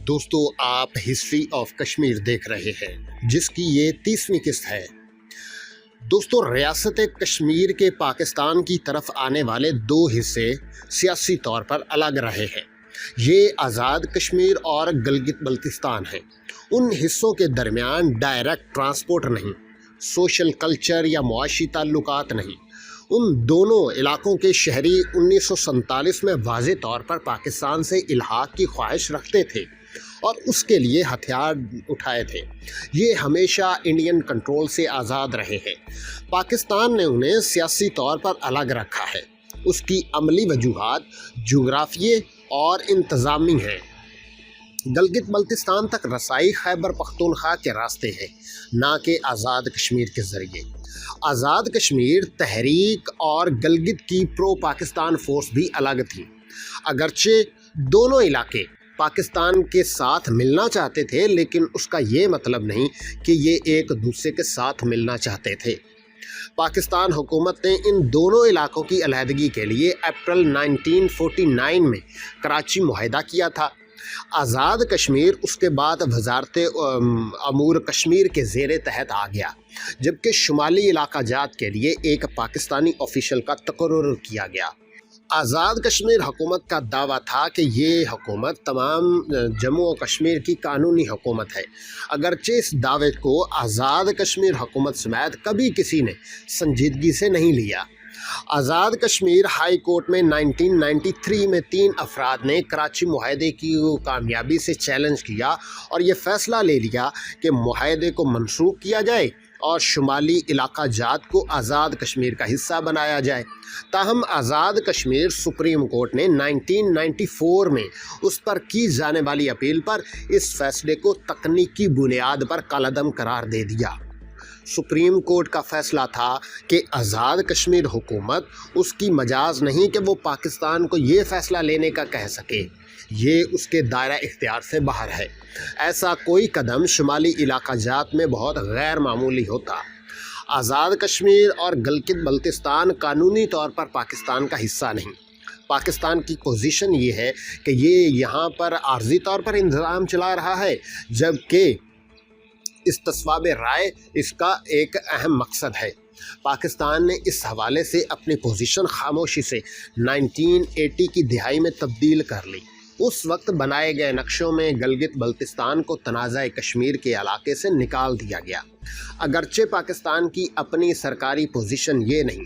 دوستو آپ history of Kashmir دیکھ رہے ہیں جس کی یہ 30ویں قسط ہے۔ دوستو ریاست کشمیر کے پاکستان کی طرف آنے والے دو حصے سیاسی طور پر الگ رہے ہیں۔ یہ آزاد کشمیر اور گلگت بلتستان ہیں۔ ان حصوں کے درمیان ڈائریکٹ ٹرانسپورٹ نہیں، سوشل کلچر یا معاشی تعلقات نہیں۔ ان دونوں علاقوں کے شہری 1947 میں واضح طور پر پاکستان سے الحاق کی خواہش رکھتے تھے اور اس کے لیے ہتھیار اٹھائے تھے۔ یہ ہمیشہ انڈین کنٹرول سے آزاد رہے ہیں۔ پاکستان نے انہیں سیاسی طور پر الگ رکھا ہے۔ اس کی عملی وجوہات جغرافیے اور انتظامی ہیں۔ گلگت بلتستان تک رسائی خیبر پختونخوا کے راستے ہے، نہ کہ آزاد کشمیر کے ذریعے۔ آزاد کشمیر تحریک اور گلگت کی پرو پاکستان فورس بھی الگ تھی۔ اگرچہ دونوں علاقے پاکستان کے ساتھ ملنا چاہتے تھے، لیکن اس کا یہ مطلب نہیں کہ یہ ایک دوسرے کے ساتھ ملنا چاہتے تھے۔ پاکستان حکومت نے ان دونوں علاقوں کی علیحدگی کے لیے اپریل 1949 میں کراچی معاہدہ کیا تھا۔ آزاد کشمیر اس کے بعد وزارت امور کشمیر کے زیر تحت آ گیا، جبکہ شمالی علاقہ جات کے لیے ایک پاکستانی آفیشل کا تقرر کیا گیا۔ آزاد کشمیر حکومت کا دعویٰ تھا کہ یہ حکومت تمام جموں و کشمیر کی قانونی حکومت ہے، اگرچہ اس دعوے کو آزاد کشمیر حکومت سمیت کبھی کسی نے سنجیدگی سے نہیں لیا۔ آزاد کشمیر ہائی کورٹ میں 1993 میں 3 افراد نے کراچی معاہدے کی کامیابی سے چیلنج کیا اور یہ فیصلہ لے لیا کہ معاہدے کو منسوخ کیا جائے اور شمالی علاقہ جات کو آزاد کشمیر کا حصہ بنایا جائے۔ تاہم آزاد کشمیر سپریم کورٹ نے 1994 میں اس پر کی جانے والی اپیل پر اس فیصلے کو تکنیکی بنیاد پر کالعدم قرار دے دیا۔ سپریم کورٹ کا فیصلہ تھا کہ آزاد کشمیر حکومت اس کی مجاز نہیں کہ وہ پاکستان کو یہ فیصلہ لینے کا کہہ سکے، یہ اس کے دائرہ اختیار سے باہر ہے۔ ایسا کوئی قدم شمالی علاقہ جات میں بہت غیر معمولی ہوتا۔ آزاد کشمیر اور گلگت بلتستان قانونی طور پر پاکستان کا حصہ نہیں۔ پاکستان کی پوزیشن یہ ہے کہ یہ یہاں پر عارضی طور پر انتظام چلا رہا ہے، جبکہ استصواب رائے اس کا ایک اہم مقصد ہے۔ پاکستان نے اس حوالے سے اپنی پوزیشن خاموشی سے 1980 کی دہائی میں تبدیل کر لی۔ اس وقت بنائے گئے نقشوں میں گلگت بلتستان کو تنازع کشمیر کے علاقے سے نکال دیا گیا، اگرچہ پاکستان کی اپنی سرکاری پوزیشن یہ نہیں۔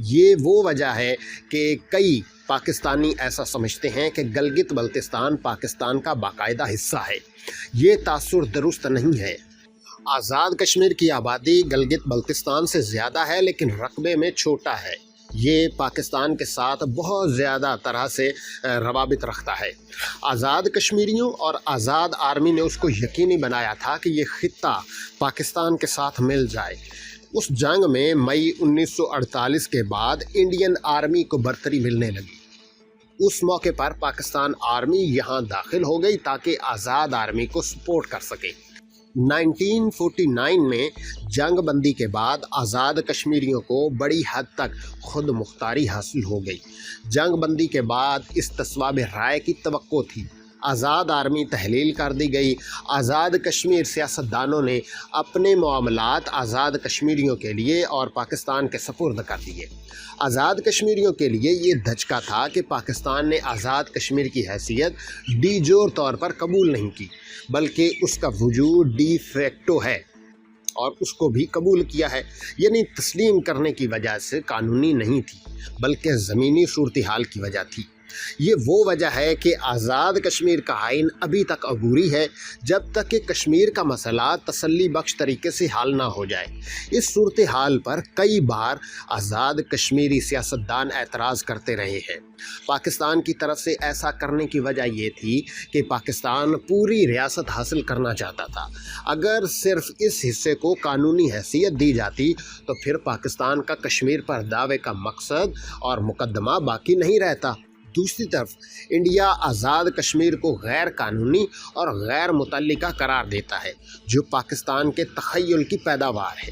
یہ وہ وجہ ہے کہ کئی پاکستانی ایسا سمجھتے ہیں کہ گلگت بلتستان پاکستان کا باقاعدہ حصہ ہے۔ یہ تاثر درست نہیں ہے۔ آزاد کشمیر کی آبادی گلگت بلتستان سے زیادہ ہے، لیکن رقبے میں چھوٹا ہے۔ یہ پاکستان کے ساتھ بہت زیادہ طرح سے روابط رکھتا ہے۔ آزاد کشمیریوں اور آزاد آرمی نے اس کو یقینی بنایا تھا کہ یہ خطہ پاکستان کے ساتھ مل جائے۔ اس جنگ میں مئی 1948 کے بعد انڈین آرمی کو برتری ملنے لگی۔ اس موقع پر پاکستان آرمی یہاں داخل ہو گئی تاکہ آزاد آرمی کو سپورٹ کر سکے۔ 1949 میں جنگ بندی کے بعد آزاد کشمیریوں کو بڑی حد تک خود مختاری حاصل ہو گئی۔ جنگ بندی کے بعد استصواب رائے کی توقع تھی۔ آزاد آرمی تحلیل کر دی گئی۔ آزاد کشمیر سیاستدانوں نے اپنے معاملات آزاد کشمیریوں کے لیے اور پاکستان کے سپرد کر دیے۔ آزاد کشمیریوں کے لیے یہ دھچکا تھا کہ پاکستان نے آزاد کشمیر کی حیثیت ڈی جور طور پر قبول نہیں کی، بلکہ اس کا وجود ڈی فیکٹو ہے اور اس کو بھی قبول کیا ہے، یعنی تسلیم کرنے کی وجہ سے قانونی نہیں تھی، بلکہ زمینی صورتحال کی وجہ تھی۔ یہ وہ وجہ ہے کہ آزاد کشمیر کا آئین ابھی تک عبوری ہے، جب تک کہ کشمیر کا مسئلہ تسلی بخش طریقے سے حل نہ ہو جائے۔ اس صورتحال پر کئی بار آزاد کشمیری سیاستدان اعتراض کرتے رہے ہیں۔ پاکستان کی طرف سے ایسا کرنے کی وجہ یہ تھی کہ پاکستان پوری ریاست حاصل کرنا چاہتا تھا۔ اگر صرف اس حصے کو قانونی حیثیت دی جاتی تو پھر پاکستان کا کشمیر پر دعوے کا مقصد اور مقدمہ باقی نہیں رہتا۔ دوسری طرف انڈیا آزاد کشمیر کو غیر قانونی اور غیر متعلقہ قرار دیتا ہے، جو پاکستان کے تخیل کی پیداوار ہے۔